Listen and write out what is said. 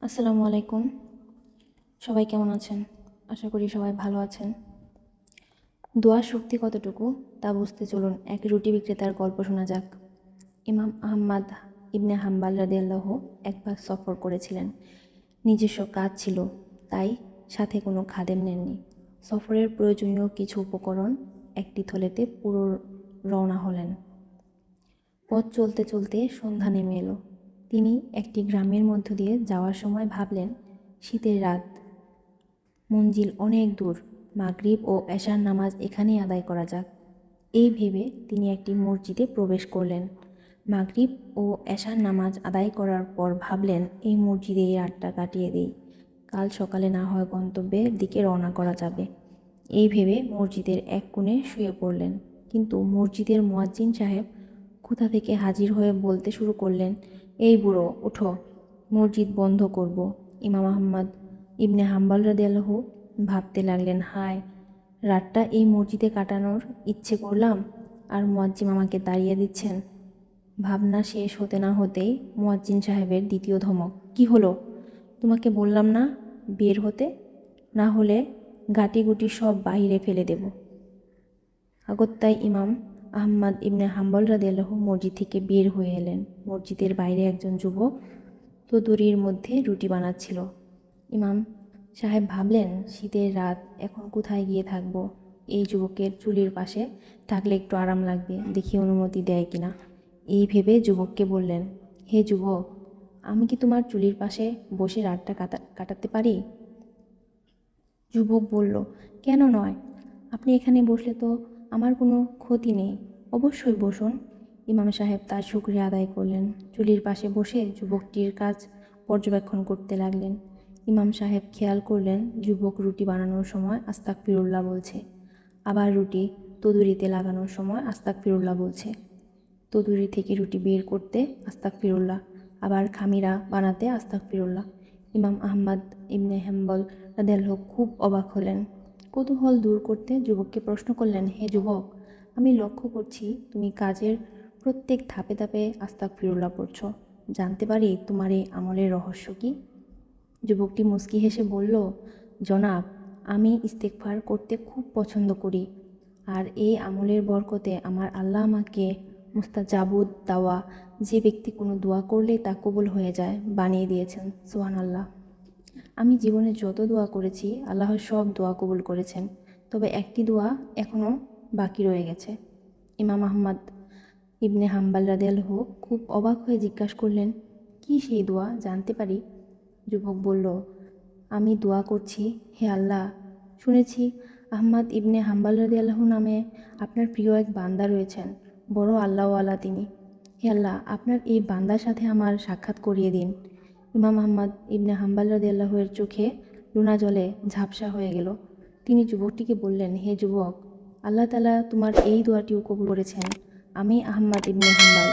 আসসালামু আলাইকুম। সবাই কেমন আছেন? আশা করি সবাই ভালো আছেন। দোয়ার শক্তি কতটুকু তা বুঝতে চলুন এক রুটি বিক্রেতার গল্প শোনা যাক। ইমাম আহমদ ইবনে হাম্বাল রাদিয়াল্লাহু একবার সফর করেছিলেন। নিজস্ব কাজ ছিল, তাই সাথে কোনো খাদেম নেননি। সফরের প্রয়োজনীয় কিছু উপকরণ একটি থলেতে পুরো রওনা হলেন। পথ চলতে চলতে সন্ধ্যা নেমে এলো। তিনি একটি গ্রামের মধ্য দিয়ে যাওয়ার সময় ভাবলেন, শীতের রাত, মঞ্জিল অনেক দূর, মাগরিব ও এশার নামাজ এখানেই আদায় করা যাক। এই ভেবে তিনি একটি মসজিদে প্রবেশ করলেন। মাগরিব ও এশার নামাজ আদায় করার পর ভাবলেন, এই মসজিদে এই রাতটা কাটিয়ে দিই, কাল সকালে না হয় গন্তব্যের দিকে রওনা করা যাবে। এই ভেবে মসজিদের এক কোণে শুয়ে পড়লেন। কিন্তু মসজিদের মুয়াজ্জিন সাহেব কোথা থেকে হাজির হয়ে বলতে শুরু করলেন, এই বুড়ো ওঠো, মসজিদ বন্ধ করব। ইমাম আহমদ ইবনে হাম্বাল রাদিয়াল্লাহু ভাবতে লাগলেন, হায়, রাতটা এই মসজিদে কাটানোর ইচ্ছে করলাম, আর মুয়াজ্জিন আমাকে তাড়িয়ে দিচ্ছেন। ভাবনা শেষ হতে না হতেই মুয়াজ্জিন সাহেবের দ্বিতীয় ধমক, কি হলো, তোমাকে বললাম না বের হতে, না হলে গাটিগুটি সব বাইরে ফেলে দেব। আগত্যায় ইমাম আহমদ ইবনে হাম্বল রাদিয়াল্লাহু মসজিদ থেকে বের হয়ে এলেন। মসজিদের বাইরে একজন যুবক তদুরির মধ্যে রুটি বানাচ্ছিল। ইমাম সাহেব ভাবলেন, শীতের রাত, এখন কোথায় গিয়ে থাকবো? এই যুবকের চুলির পাশে থাকলে একটু আরাম লাগবে, দেখি অনুমতি দেয় কিনা। এই ভেবে যুবককে বললেন, হে যুবক, আমি কি তোমার চুলির পাশে বসে রাতটা কাটাতে পারি? যুবক বলল, কেন নয়, আপনি এখানে বসলে তো আমার কোনো ক্ষতি নেই, অবশ্যই বসুন। ইমাম সাহেব তার শুকরিয়া আদায় করলেন। চুলির পাশে বসে যুবকটির কাজ পর্যবেক্ষণ করতে লাগলেন। ইমাম সাহেব খেয়াল করলেন, যুবক রুটি বানানোর সময় আস্তাগফিরুল্লাহ বলছে, আবার রুটি তদুরিতে লাগানোর সময় আস্তাগফিরুল্লাহ বলছে। তদুরি থেকে রুটি বের করতে আস্তাগফিরুল্লাহ, আবার খামিরা বানাতে আস্তাগফিরুল্লাহ। ইমাম আহমদ ইবনে হাম্বল রাদিয়াল্লাহু খুব অবাক হলেন। কৌতূহল দূর করতে যুবককে প্রশ্ন করলেন, হে যুবক, আমি লক্ষ্য করছি তুমি কাজের প্রত্যেক ধাপে ধাপে আস্তাগফিরুল্লাহ পড়ছো, জানতে পারি তোমার এই আমলের রহস্য কি? যুবকটি মুচকি হেসে বলল, জনাব, আমি ইস্তেগফার করতে খুব পছন্দ করি, আর এই আমলের বরকতে আমার আল্লাহ আমাকে মুস্তাজাবুদ দাওয়া, যে ব্যক্তি কোনো দোয়া করলেই তা কবুল হয়ে যায়, বানিয়ে দিয়েছেন। সুবহানাল্লাহ। আমি জীবনে যত দোয়া করেছি আল্লাহ সব দোয়া কবুল করেছেন, তবে একটি দোয়া এখনও বাকি রয়ে গেছে। ইমাম আহমদ ইবনে হাম্বাল রাদিয়াল্লাহু খুব অবাক হয়ে জিজ্ঞাসা করলেন, কি সেই দোয়া, জানতে পারি? যুবক বলল, আমি দোয়া করছি, হে আল্লাহ, শুনেছি আহমদ ইবনে হাম্বাল রাদিয়াল্লাহু নামে আপনার প্রিয় এক বান্দা রয়েছেন, বড় আল্লাহওয়ালা তিনি। হে আল্লাহ, আপনার এই বান্দার সাথে আমার সাক্ষাৎ করিয়ে দিন। ইমাম আহমদ ইবনে হাম্বাল রাদিয়াল্লাহু এর চোখে লুনা জলে ঝাপসা হয়ে গেল। তিনি যুবকটিকে বললেন, হে যুবক, আল্লাহ তাআলা তোমার এই দোয়াটিও কবুল করেছেন। আমি আহমদ ইবনে হাম্বাল